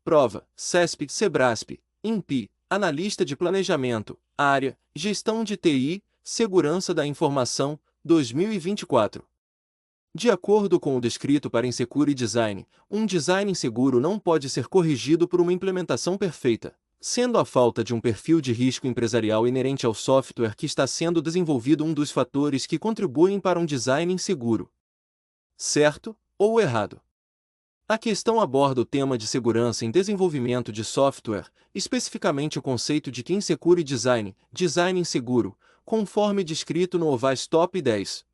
Prova, CESP, Sebrasp, INPI, Analista de Planejamento, Área, Gestão de TI, Segurança da Informação, 2024. De acordo com o descrito para Insecure Design, um design inseguro não pode ser corrigido por uma implementação perfeita, sendo a falta de um perfil de risco empresarial inerente ao software que está sendo desenvolvido um dos fatores que contribuem para um design inseguro. Certo ou errado? A questão aborda o tema de segurança em desenvolvimento de software, especificamente o conceito de Insecure Design, design inseguro, conforme descrito no OWASP Top 10.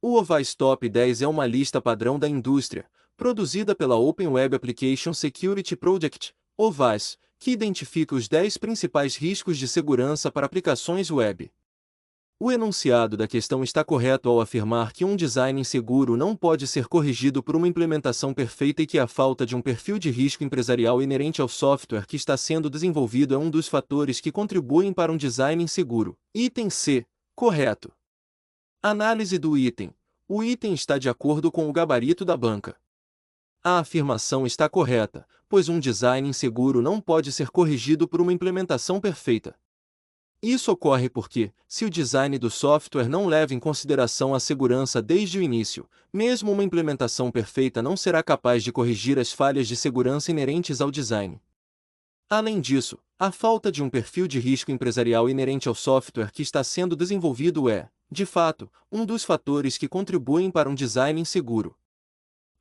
O OWASP Top 10 é uma lista padrão da indústria, produzida pela Open Web Application Security Project, OWASP, que identifica os 10 principais riscos de segurança para aplicações web. O enunciado da questão está correto ao afirmar que um design inseguro não pode ser corrigido por uma implementação perfeita e que a falta de um perfil de risco empresarial inerente ao software que está sendo desenvolvido é um dos fatores que contribuem para um design inseguro. Item C. Correto. Análise do item. O item está de acordo com o gabarito da banca. A afirmação está correta, pois um design inseguro não pode ser corrigido por uma implementação perfeita. Isso ocorre porque, se o design do software não leva em consideração a segurança desde o início, mesmo uma implementação perfeita não será capaz de corrigir as falhas de segurança inerentes ao design. Além disso, a falta de um perfil de risco empresarial inerente ao software que está sendo desenvolvido é, de fato, um dos fatores que contribuem para um design inseguro.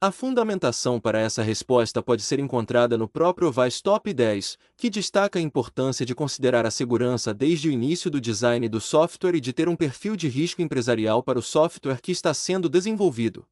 A fundamentação para essa resposta pode ser encontrada no próprio OWASP Top 10, que destaca a importância de considerar a segurança desde o início do design do software e de ter um perfil de risco empresarial para o software que está sendo desenvolvido.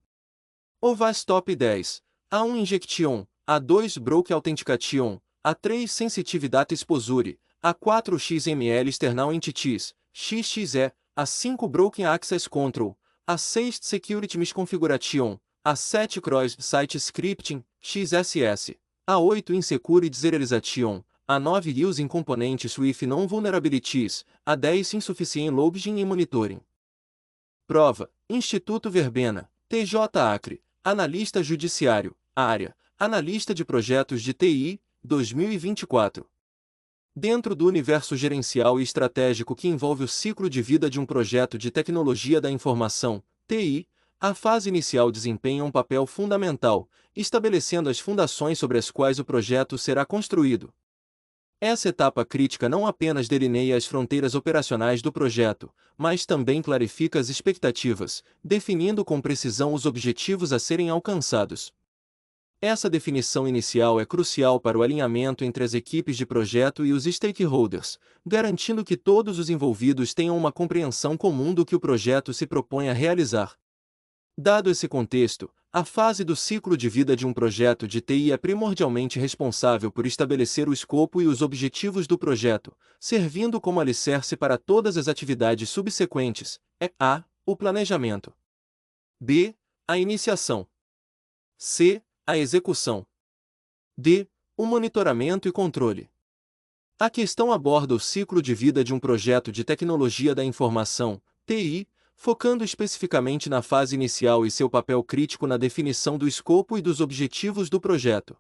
OWASP Top 10. A1 Injection, A2 Broke Authentication, A3 Sensitive Data Exposure, A4 XML External Entities, XXE, A5 Broken Access Control, A6 Security Misconfiguration, A7 Cross-Site Scripting, XSS, A8 Insecure Deserialization, A9 Using Components with Non-Vulnerabilities, A10 Insufficient Logging e Monitoring. Prova, Instituto Verbena, TJ Acre, Analista Judiciário, Área, Analista de Projetos de TI, 2024. Dentro do universo gerencial e estratégico que envolve o ciclo de vida de um projeto de tecnologia da informação, TI, a fase inicial desempenha um papel fundamental, estabelecendo as fundações sobre as quais o projeto será construído. Essa etapa crítica não apenas delineia as fronteiras operacionais do projeto, mas também clarifica as expectativas, definindo com precisão os objetivos a serem alcançados. Essa definição inicial é crucial para o alinhamento entre as equipes de projeto e os stakeholders, garantindo que todos os envolvidos tenham uma compreensão comum do que o projeto se propõe a realizar. Dado esse contexto, a fase do ciclo de vida de um projeto de TI é primordialmente responsável por estabelecer o escopo e os objetivos do projeto, servindo como alicerce para todas as atividades subsequentes. A. O planejamento. B. A iniciação. C. A execução. D. O monitoramento e controle. A questão aborda o ciclo de vida de um projeto de tecnologia da informação, TI, focando especificamente na fase inicial e seu papel crítico na definição do escopo e dos objetivos do projeto.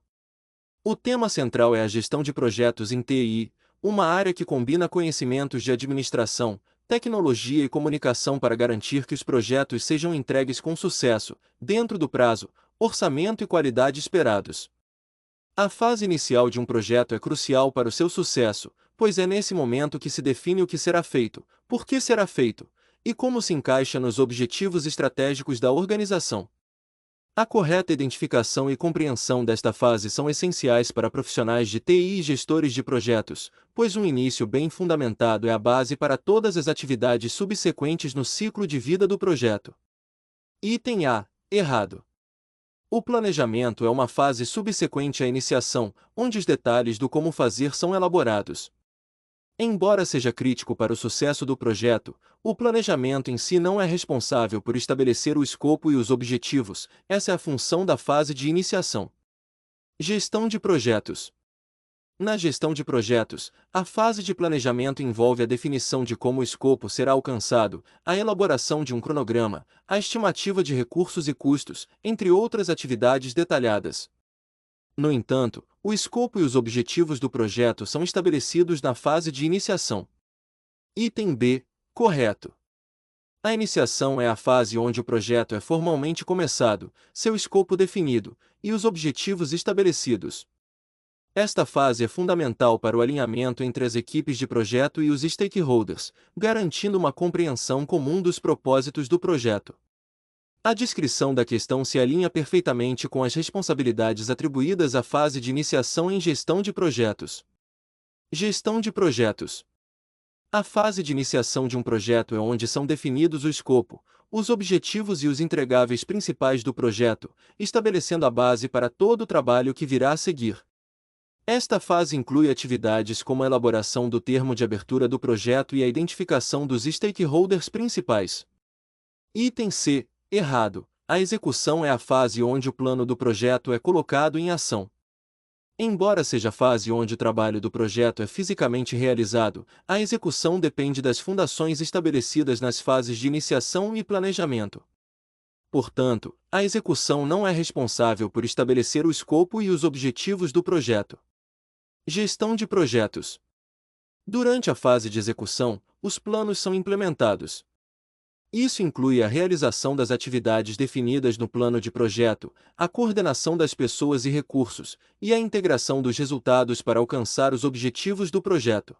O tema central é a gestão de projetos em TI, uma área que combina conhecimentos de administração, tecnologia e comunicação para garantir que os projetos sejam entregues com sucesso, dentro do prazo, orçamento e qualidade esperados. A fase inicial de um projeto é crucial para o seu sucesso, pois é nesse momento que se define o que será feito, por que será feito, e como se encaixa nos objetivos estratégicos da organização. A correta identificação e compreensão desta fase são essenciais para profissionais de TI e gestores de projetos, pois um início bem fundamentado é a base para todas as atividades subsequentes no ciclo de vida do projeto. Item A. Errado. O planejamento é uma fase subsequente à iniciação, onde os detalhes do como fazer são elaborados. Embora seja crítico para o sucesso do projeto, o planejamento em si não é responsável por estabelecer o escopo e os objetivos, essa é a função da fase de iniciação. Gestão de projetos. Na gestão de projetos, a fase de planejamento envolve a definição de como o escopo será alcançado, a elaboração de um cronograma, a estimativa de recursos e custos, entre outras atividades detalhadas. No entanto, o escopo e os objetivos do projeto são estabelecidos na fase de iniciação. Item B. Correto. A iniciação é a fase onde o projeto é formalmente começado, seu escopo definido e os objetivos estabelecidos. Esta fase é fundamental para o alinhamento entre as equipes de projeto e os stakeholders, garantindo uma compreensão comum dos propósitos do projeto. A descrição da questão se alinha perfeitamente com as responsabilidades atribuídas à fase de iniciação em gestão de projetos. Gestão de projetos. A fase de iniciação de um projeto é onde são definidos o escopo, os objetivos e os entregáveis principais do projeto, estabelecendo a base para todo o trabalho que virá a seguir. Esta fase inclui atividades como a elaboração do termo de abertura do projeto e a identificação dos stakeholders principais. Item C. Errado. A execução é a fase onde o plano do projeto é colocado em ação. Embora seja a fase onde o trabalho do projeto é fisicamente realizado, a execução depende das fundações estabelecidas nas fases de iniciação e planejamento. Portanto, a execução não é responsável por estabelecer o escopo e os objetivos do projeto. Gestão de projetos. Durante a fase de execução, os planos são implementados. Isso inclui a realização das atividades definidas no plano de projeto, a coordenação das pessoas e recursos, e a integração dos resultados para alcançar os objetivos do projeto.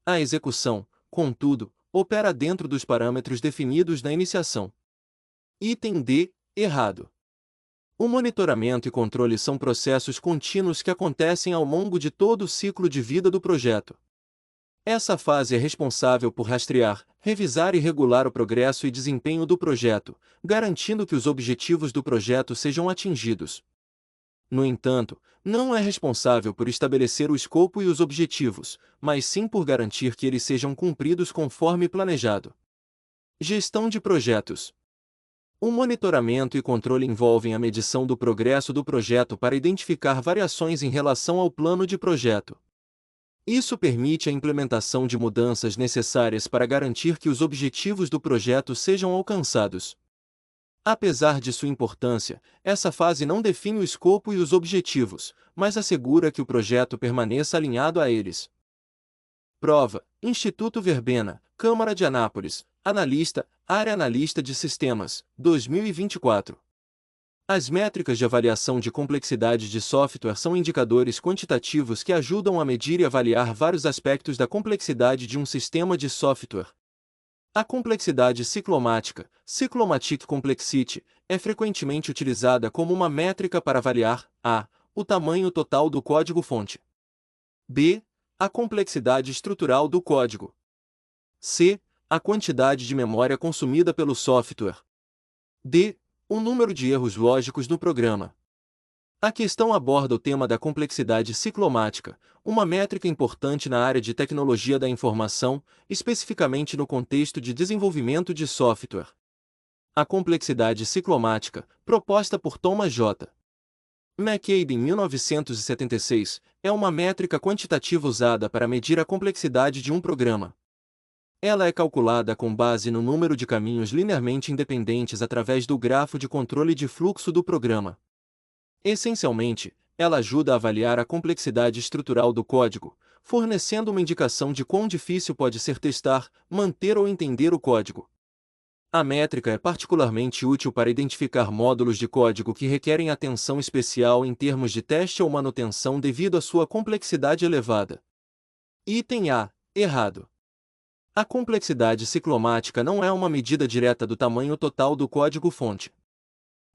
A execução, contudo, opera dentro dos parâmetros definidos na iniciação. Item D. Errado. O monitoramento e controle são processos contínuos que acontecem ao longo de todo o ciclo de vida do projeto. Essa fase é responsável por rastrear, revisar e regular o progresso e desempenho do projeto, garantindo que os objetivos do projeto sejam atingidos. No entanto, não é responsável por estabelecer o escopo e os objetivos, mas sim por garantir que eles sejam cumpridos conforme planejado. Gestão de projetos. O monitoramento e controle envolvem a medição do progresso do projeto para identificar variações em relação ao plano de projeto. Isso permite a implementação de mudanças necessárias para garantir que os objetivos do projeto sejam alcançados. Apesar de sua importância, essa fase não define o escopo e os objetivos, mas assegura que o projeto permaneça alinhado a eles. Prova: Instituto Verbena, Câmara de Anápolis, Analista, Área Analista de Sistemas, 2024. As métricas de avaliação de complexidade de software são indicadores quantitativos que ajudam a medir e avaliar vários aspectos da complexidade de um sistema de software. A complexidade ciclomática, Cyclomatic Complexity, é frequentemente utilizada como uma métrica para avaliar a. O tamanho total do código-fonte. b. A complexidade estrutural do código. c. A quantidade de memória consumida pelo software. d. O número de erros lógicos no programa. A questão aborda o tema da complexidade ciclomática, uma métrica importante na área de tecnologia da informação, especificamente no contexto de desenvolvimento de software. A complexidade ciclomática, proposta por Thomas J. McCabe em 1976, é uma métrica quantitativa usada para medir a complexidade de um programa. Ela é calculada com base no número de caminhos linearmente independentes através do grafo de controle de fluxo do programa. Essencialmente, ela ajuda a avaliar a complexidade estrutural do código, fornecendo uma indicação de quão difícil pode ser testar, manter ou entender o código. A métrica é particularmente útil para identificar módulos de código que requerem atenção especial em termos de teste ou manutenção devido à sua complexidade elevada. Item A. Errado. A complexidade ciclomática não é uma medida direta do tamanho total do código-fonte.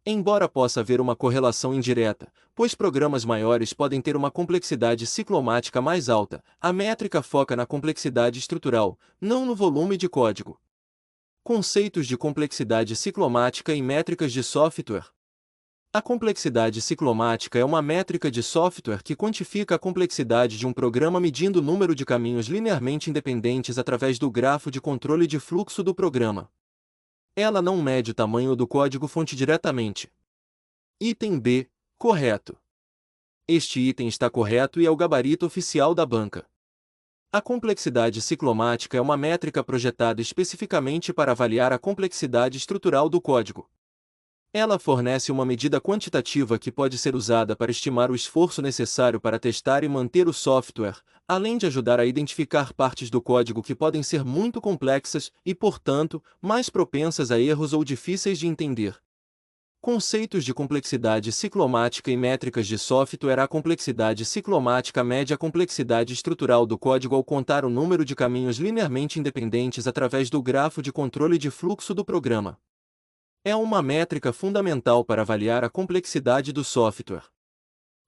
Embora possa haver uma correlação indireta, pois programas maiores podem ter uma complexidade ciclomática mais alta, a métrica foca na complexidade estrutural, não no volume de código. Conceitos de complexidade ciclomática em métricas de software. A complexidade ciclomática é uma métrica de software que quantifica a complexidade de um programa medindo o número de caminhos linearmente independentes através do grafo de controle de fluxo do programa. Ela não mede o tamanho do código-fonte diretamente. Item B. Correto. Este item está correto e é o gabarito oficial da banca. A complexidade ciclomática é uma métrica projetada especificamente para avaliar a complexidade estrutural do código. Ela fornece uma medida quantitativa que pode ser usada para estimar o esforço necessário para testar e manter o software, além de ajudar a identificar partes do código que podem ser muito complexas e, portanto, mais propensas a erros ou difíceis de entender. Conceitos de complexidade ciclomática e métricas de software. A complexidade ciclomática mede a complexidade estrutural do código ao contar o número de caminhos linearmente independentes através do grafo de controle de fluxo do programa. É uma métrica fundamental para avaliar a complexidade do software.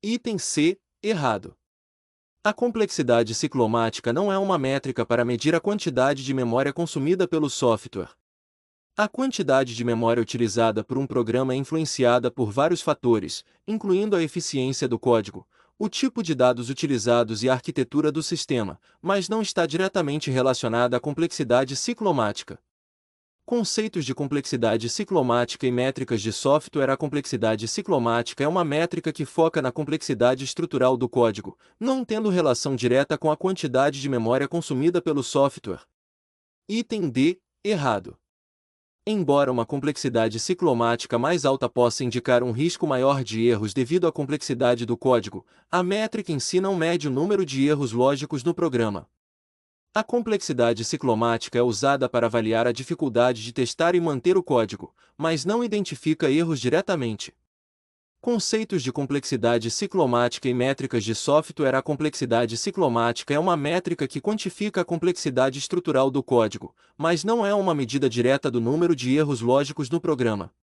Item C. Errado. A complexidade ciclomática não é uma métrica para medir a quantidade de memória consumida pelo software. A quantidade de memória utilizada por um programa é influenciada por vários fatores, incluindo a eficiência do código, o tipo de dados utilizados e a arquitetura do sistema, mas não está diretamente relacionada à complexidade ciclomática. Conceitos de complexidade ciclomática e métricas de software. A complexidade ciclomática é uma métrica que foca na complexidade estrutural do código, não tendo relação direta com a quantidade de memória consumida pelo software. Item D. Errado. Embora uma complexidade ciclomática mais alta possa indicar um risco maior de erros devido à complexidade do código, a métrica em si não mede o número de erros lógicos no programa. A complexidade ciclomática é usada para avaliar a dificuldade de testar e manter o código, mas não identifica erros diretamente. Conceitos de complexidade ciclomática e métricas de software. A complexidade ciclomática é uma métrica que quantifica a complexidade estrutural do código, mas não é uma medida direta do número de erros lógicos no programa.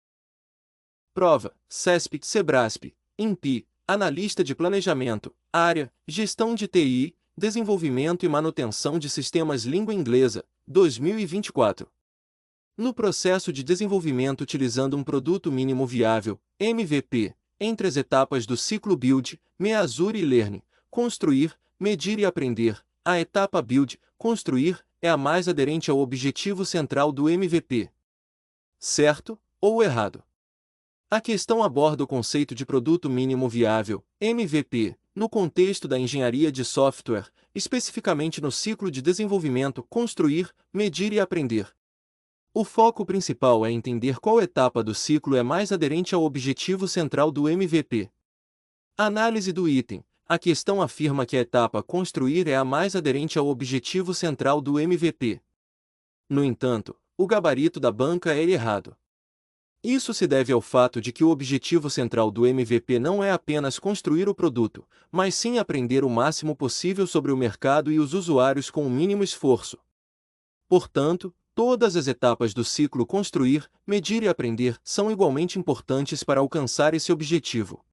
Prova: CESP, SEBRASP, INPI, Analista de Planejamento, Área, Gestão de TI, Desenvolvimento e Manutenção de Sistemas Língua Inglesa, 2024. No processo de desenvolvimento utilizando um produto mínimo viável, MVP, entre as etapas do ciclo Build, Measure e Learn, construir, medir e aprender, a etapa Build, construir, é a mais aderente ao objetivo central do MVP. Certo ou errado? A questão aborda o conceito de produto mínimo viável, MVP, no contexto da engenharia de software, especificamente no ciclo de desenvolvimento, construir, medir e aprender. O foco principal é entender qual etapa do ciclo é mais aderente ao objetivo central do MVP. Análise do item. A questão afirma que a etapa construir é a mais aderente ao objetivo central do MVP. No entanto, o gabarito da banca é errado. Isso se deve ao fato de que o objetivo central do MVP não é apenas construir o produto, mas sim aprender o máximo possível sobre o mercado e os usuários com o mínimo esforço. Portanto, todas as etapas do ciclo construir, medir e aprender são igualmente importantes para alcançar esse objetivo.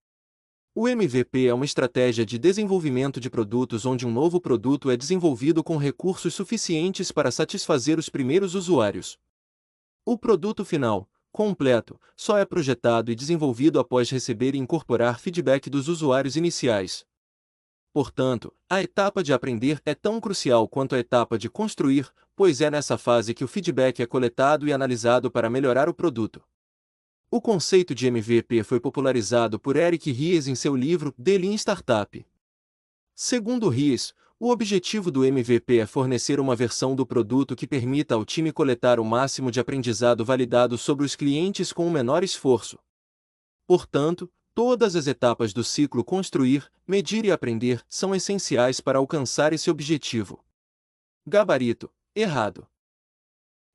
O MVP é uma estratégia de desenvolvimento de produtos onde um novo produto é desenvolvido com recursos suficientes para satisfazer os primeiros usuários. O produto final, completo, só é projetado e desenvolvido após receber e incorporar feedback dos usuários iniciais. Portanto, a etapa de aprender é tão crucial quanto a etapa de construir, pois é nessa fase que o feedback é coletado e analisado para melhorar o produto. O conceito de MVP foi popularizado por Eric Ries em seu livro The Lean Startup. Segundo Ries, o objetivo do MVP é fornecer uma versão do produto que permita ao time coletar o máximo de aprendizado validado sobre os clientes com o menor esforço. Portanto, todas as etapas do ciclo construir, medir e aprender são essenciais para alcançar esse objetivo. Gabarito: errado.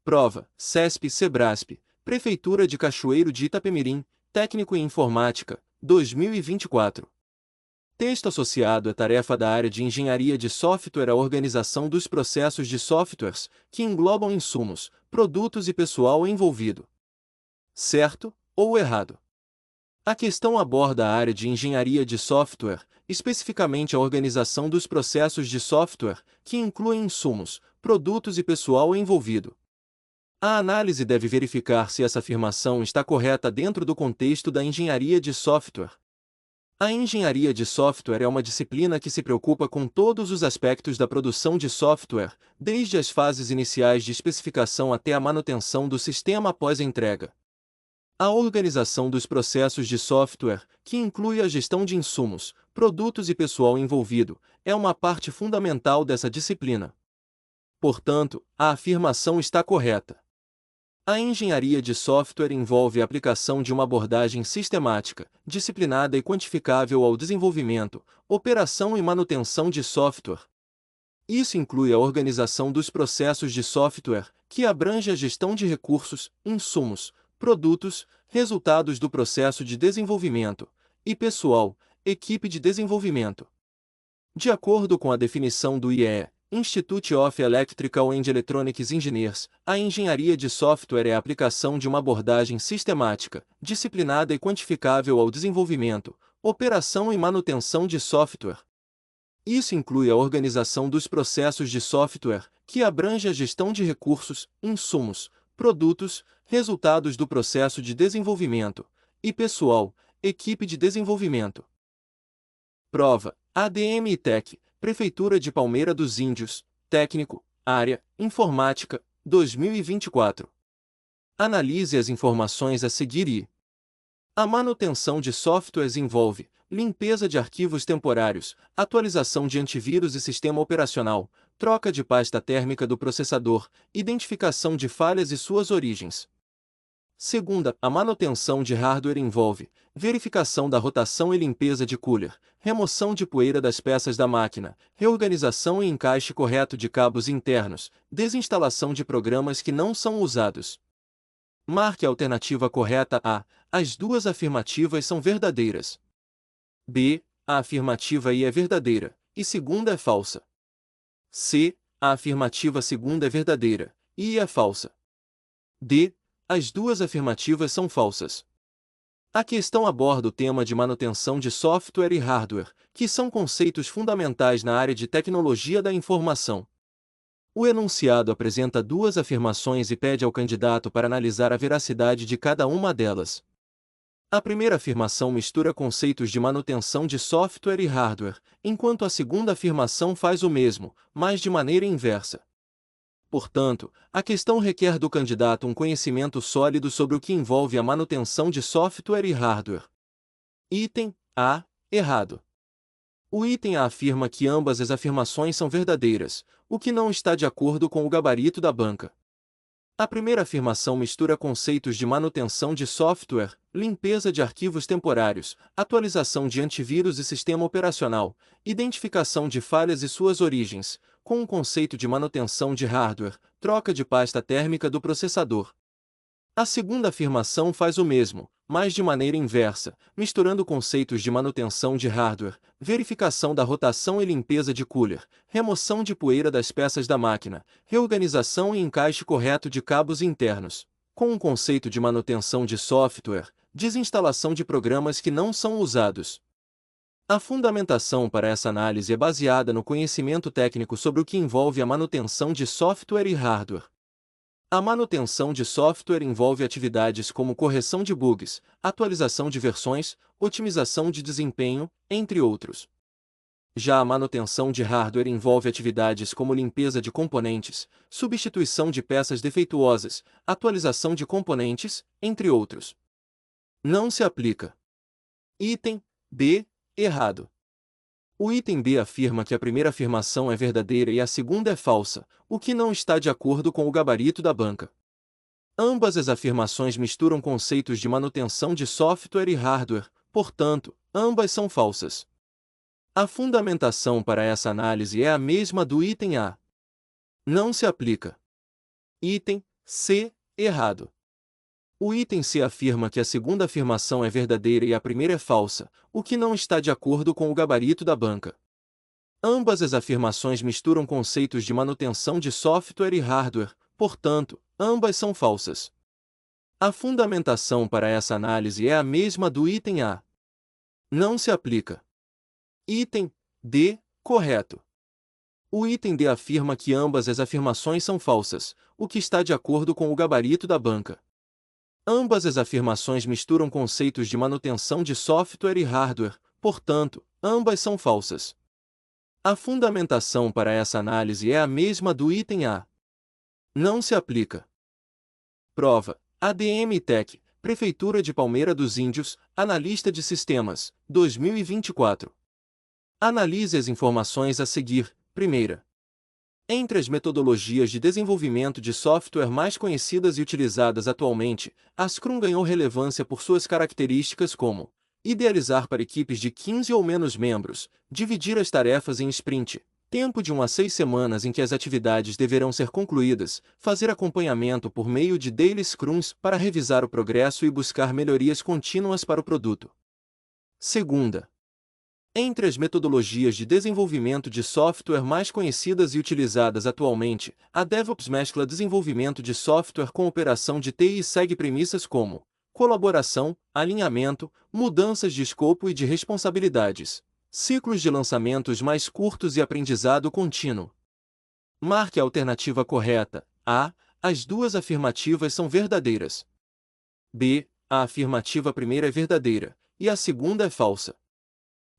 Prova: CESP SEBRASP, Prefeitura de Cachoeiro de Itapemirim, Técnico em Informática, 2024. Texto associado é tarefa da área de Engenharia de Software. A organização dos processos de softwares, que englobam insumos, produtos e pessoal envolvido. Certo ou errado? A questão aborda a área de engenharia de software, especificamente a organização dos processos de software, que incluem insumos, produtos e pessoal envolvido. A análise deve verificar se essa afirmação está correta dentro do contexto da engenharia de software. A engenharia de software é uma disciplina que se preocupa com todos os aspectos da produção de software, desde as fases iniciais de especificação até a manutenção do sistema após a entrega. A organização dos processos de software, que inclui a gestão de insumos, produtos e pessoal envolvido, é uma parte fundamental dessa disciplina. Portanto, a afirmação está correta. A engenharia de software envolve a aplicação de uma abordagem sistemática, disciplinada e quantificável ao desenvolvimento, operação e manutenção de software. Isso inclui a organização dos processos de software, que abrange a gestão de recursos, insumos, produtos, resultados do processo de desenvolvimento, e pessoal, equipe de desenvolvimento. De acordo com a definição do IEE, Institute of Electrical and Electronics Engineers, a engenharia de software é a aplicação de uma abordagem sistemática, disciplinada e quantificável ao desenvolvimento, operação e manutenção de software. Isso inclui a organização dos processos de software, que abrange a gestão de recursos, insumos, produtos, resultados do processo de desenvolvimento, e pessoal, equipe de desenvolvimento. Prova: ADM-Tech, Prefeitura de Palmeira dos Índios, Técnico, Área, Informática, 2024. Analise as informações a seguir e... A manutenção de softwares envolve limpeza de arquivos temporários, atualização de antivírus e sistema operacional, troca de pasta térmica do processador, identificação de falhas e suas origens. Segunda, a manutenção de hardware envolve verificação da rotação e limpeza de cooler, remoção de poeira das peças da máquina, reorganização e encaixe correto de cabos internos, desinstalação de programas que não são usados. Marque a alternativa correta A. As duas afirmativas são verdadeiras. B. A afirmativa I é verdadeira, e segunda é falsa. C. A afirmativa segunda é verdadeira, e I é falsa. D. As duas afirmativas são falsas. A questão aborda o tema de manutenção de software e hardware, que são conceitos fundamentais na área de tecnologia da informação. O enunciado apresenta duas afirmações e pede ao candidato para analisar a veracidade de cada uma delas. A primeira afirmação mistura conceitos de manutenção de software e hardware, enquanto a segunda afirmação faz o mesmo, mas de maneira inversa. Portanto, a questão requer do candidato um conhecimento sólido sobre o que envolve a manutenção de software e hardware. Item A. Errado. O item A afirma que ambas as afirmações são verdadeiras, o que não está de acordo com o gabarito da banca. A primeira afirmação mistura conceitos de manutenção de software, limpeza de arquivos temporários, atualização de antivírus e sistema operacional, identificação de falhas e suas origens, com o conceito de manutenção de hardware, troca de pasta térmica do processador. A segunda afirmação faz o mesmo, mas de maneira inversa, misturando conceitos de manutenção de hardware, verificação da rotação e limpeza de cooler, remoção de poeira das peças da máquina, reorganização e encaixe correto de cabos internos, com o conceito de manutenção de software, desinstalação de programas que não são usados. A fundamentação para essa análise é baseada no conhecimento técnico sobre o que envolve a manutenção de software e hardware. A manutenção de software envolve atividades como correção de bugs, atualização de versões, otimização de desempenho, entre outros. Já a manutenção de hardware envolve atividades como limpeza de componentes, substituição de peças defeituosas, atualização de componentes, entre outros. Não se aplica. Item B. Errado. O item B afirma que a primeira afirmação é verdadeira e a segunda é falsa, o que não está de acordo com o gabarito da banca. Ambas as afirmações misturam conceitos de manutenção de software e hardware, portanto, ambas são falsas. A fundamentação para essa análise é a mesma do item A. Não se aplica. Item C. Errado. O item C afirma que a segunda afirmação é verdadeira e a primeira é falsa, o que não está de acordo com o gabarito da banca. Ambas as afirmações misturam conceitos de manutenção de software e hardware, portanto, ambas são falsas. A fundamentação para essa análise é a mesma do item A. Não se aplica. Item D. Correto. O item D afirma que ambas as afirmações são falsas, o que está de acordo com o gabarito da banca. Ambas as afirmações misturam conceitos de manutenção de software e hardware, portanto, ambas são falsas. A fundamentação para essa análise é a mesma do item A. Não se aplica. Prova: ADM-Tech, Prefeitura de Palmeira dos Índios, Analista de Sistemas, 2024. Analise as informações a seguir. Primeira. Entre as metodologias de desenvolvimento de software mais conhecidas e utilizadas atualmente, a Scrum ganhou relevância por suas características como idealizar para equipes de 15 ou menos membros, dividir as tarefas em sprint, tempo de 1 a 6 semanas em que as atividades deverão ser concluídas, fazer acompanhamento por meio de daily scrums para revisar o progresso e buscar melhorias contínuas para o produto. Segunda, entre as metodologias de desenvolvimento de software mais conhecidas e utilizadas atualmente, a DevOps mescla desenvolvimento de software com operação de TI e segue premissas como colaboração, alinhamento, mudanças de escopo e de responsabilidades, ciclos de lançamentos mais curtos e aprendizado contínuo. Marque a alternativa correta. A. As duas afirmativas são verdadeiras. B. A afirmativa primeira é verdadeira, e a segunda é falsa.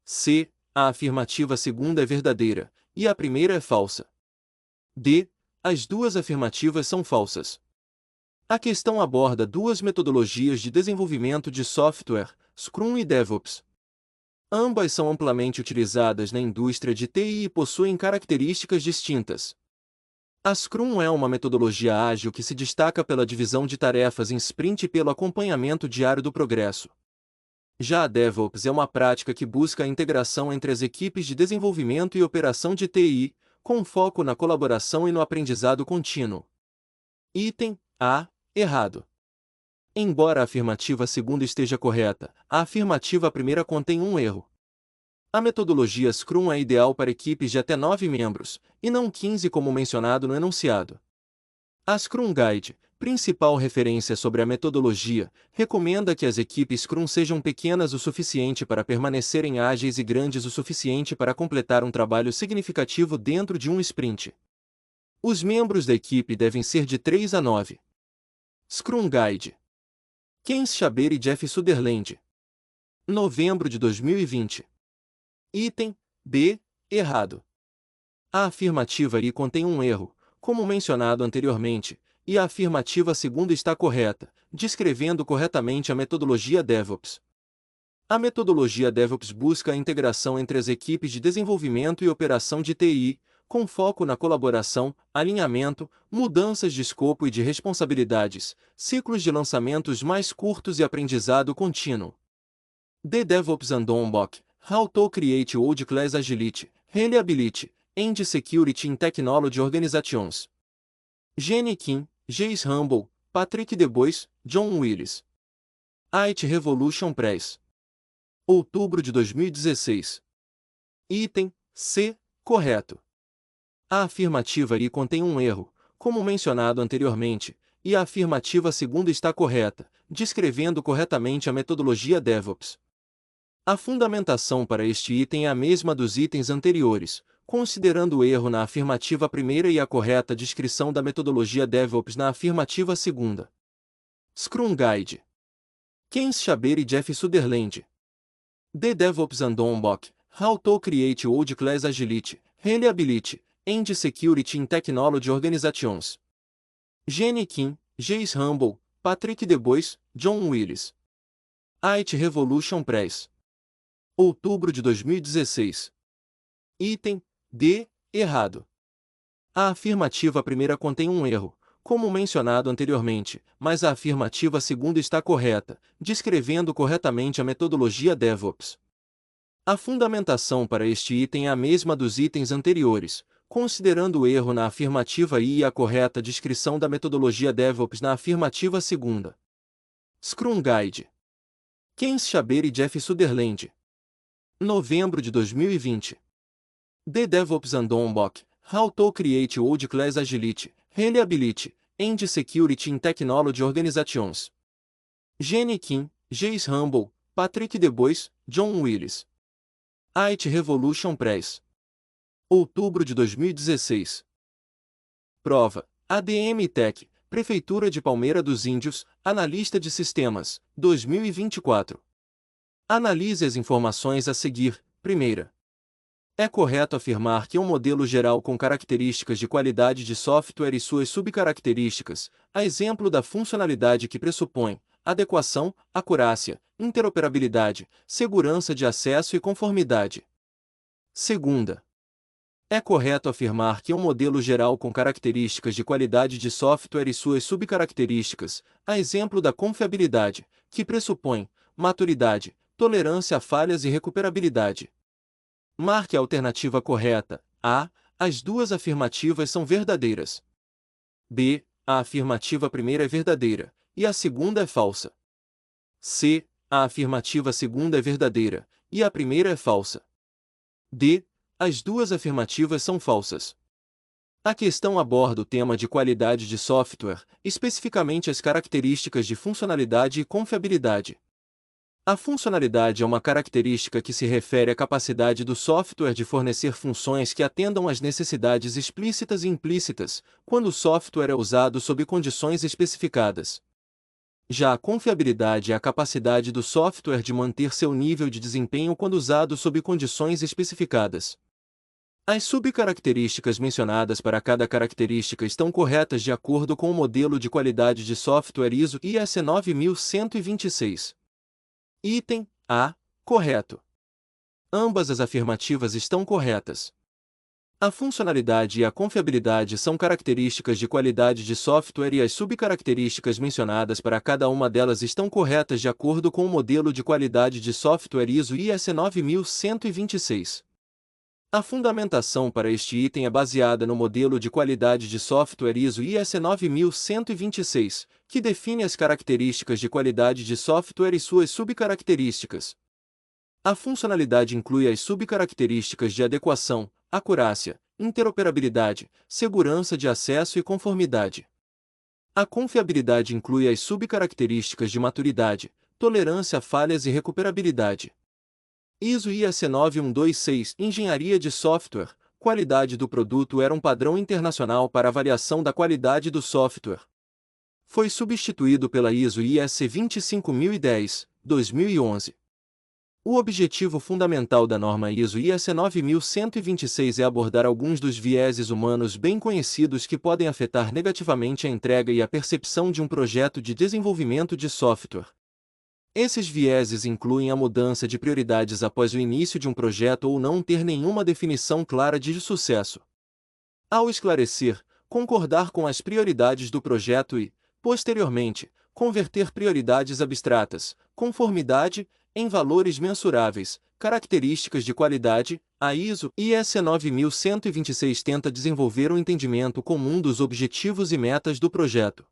C. A afirmativa segunda é verdadeira, e a primeira é falsa. D. As duas afirmativas são falsas. A questão aborda duas metodologias de desenvolvimento de software, Scrum e DevOps. Ambas são amplamente utilizadas na indústria de TI e possuem características distintas. A Scrum é uma metodologia ágil que se destaca pela divisão de tarefas em sprint e pelo acompanhamento diário do progresso. Já a DevOps é uma prática que busca a integração entre as equipes de desenvolvimento e operação de TI, com foco na colaboração e no aprendizado contínuo. Item A. Errado. Embora a afirmativa segunda esteja correta, a afirmativa primeira contém um erro. A metodologia Scrum é ideal para equipes de até 9 membros, e não 15 como mencionado no enunciado. A Scrum Guide, principal referência sobre a metodologia, recomenda que as equipes Scrum sejam pequenas o suficiente para permanecerem ágeis e grandes o suficiente para completar um trabalho significativo dentro de um sprint. Os membros da equipe devem ser de 3 a 9. Scrum Guide. Ken Shaber e Jeff Sutherland. Novembro de 2020. Item B. Errado. A afirmativa I contém um erro, como mencionado anteriormente, e a afirmativa segunda está correta, descrevendo corretamente a metodologia DevOps. A metodologia DevOps busca a integração entre as equipes de desenvolvimento e operação de TI, com foco na colaboração, alinhamento, mudanças de escopo e de responsabilidades, ciclos de lançamentos mais curtos e aprendizado contínuo. The DevOps Handbook, How to Create World-Class Agility, Reliability, and Security in Technology Organizations. Jenny Kim, Jace Humble, Patrick DeBois, John Willis. IT Revolution Press. Outubro de 2016. Item C. Correto. A afirmativa I contém um erro, como mencionado anteriormente, e a afirmativa segunda está correta, descrevendo corretamente a metodologia DevOps. A fundamentação para este item é a mesma dos itens anteriores, considerando o erro na afirmativa primeira e a correta descrição da metodologia DevOps na afirmativa segunda. Scrum Guide. Ken Shaber e Jeff Sutherland. The DevOps Handbook, How to Create World-Class Agility, Reliability, and Security in Technology Organizations. Jenny Kim, Jace Humble, Patrick DeBois, John Willis. IT Revolution Press. Outubro de 2016. Item D. Errado. A afirmativa primeira contém um erro, como mencionado anteriormente, mas a afirmativa segunda está correta, descrevendo corretamente a metodologia DevOps. A fundamentação para este item é a mesma dos itens anteriores, considerando o erro na afirmativa I e a correta descrição da metodologia DevOps na afirmativa segunda. Scrum Guide. Ken Shaber e Jeff Sutherland. Novembro de 2020. The DevOps Handbook, How to Create World-Class Agility, Reliability, and Security in Technology Organizations. Jenny Kim, Jace Humble, Patrick DeBois, John Willis. IT Revolution Press. Outubro de 2016. Prova. ADM Tech, Prefeitura de Palmeira dos Índios, Analista de Sistemas, 2024. Analise as informações a seguir. Primeira. É correto afirmar que um modelo geral com características de qualidade de software e suas subcaracterísticas, a exemplo da funcionalidade que pressupõe adequação, acurácia, interoperabilidade, segurança de acesso e conformidade. Segunda. É correto afirmar que é um modelo geral com características de qualidade de software e suas subcaracterísticas, a exemplo da confiabilidade, que pressupõe maturidade, tolerância a falhas e recuperabilidade. Marque a alternativa correta. A. As duas afirmativas são verdadeiras. B. A afirmativa primeira é verdadeira, e a segunda é falsa. C. A afirmativa segunda é verdadeira, e a primeira é falsa. D. As duas afirmativas são falsas. A questão aborda o tema de qualidade de software, especificamente as características de funcionalidade e confiabilidade. A funcionalidade é uma característica que se refere à capacidade do software de fornecer funções que atendam às necessidades explícitas e implícitas, quando o software é usado sob condições especificadas. Já a confiabilidade é a capacidade do software de manter seu nível de desempenho quando usado sob condições especificadas. As subcaracterísticas mencionadas para cada característica estão corretas de acordo com o modelo de qualidade de software ISO IS 9126. Item A. Correto. Ambas as afirmativas estão corretas. A funcionalidade e a confiabilidade são características de qualidade de software e as subcaracterísticas mencionadas para cada uma delas estão corretas de acordo com o modelo de qualidade de software ISO IS 9126. A fundamentação para este item é baseada no modelo de qualidade de software ISO IS 9126, que define as características de qualidade de software e suas subcaracterísticas. A funcionalidade inclui as subcaracterísticas de adequação, acurácia, interoperabilidade, segurança de acesso e conformidade. A confiabilidade inclui as subcaracterísticas de maturidade, tolerância a falhas e recuperabilidade. ISO IS 9126 Engenharia de software. Qualidade do produto era um padrão internacional para avaliação da qualidade do software. Foi substituído pela ISO IS 25010, 2011. O objetivo fundamental da norma ISO IS 9126 é abordar alguns dos vieses humanos bem conhecidos que podem afetar negativamente a entrega e a percepção de um projeto de desenvolvimento de software. Esses vieses incluem a mudança de prioridades após o início de um projeto ou não ter nenhuma definição clara de sucesso. Ao esclarecer, concordar com as prioridades do projeto e, posteriormente, converter prioridades abstratas, conformidade, em valores mensuráveis, características de qualidade, a ISO IS 9126 tenta desenvolver um entendimento comum dos objetivos e metas do projeto.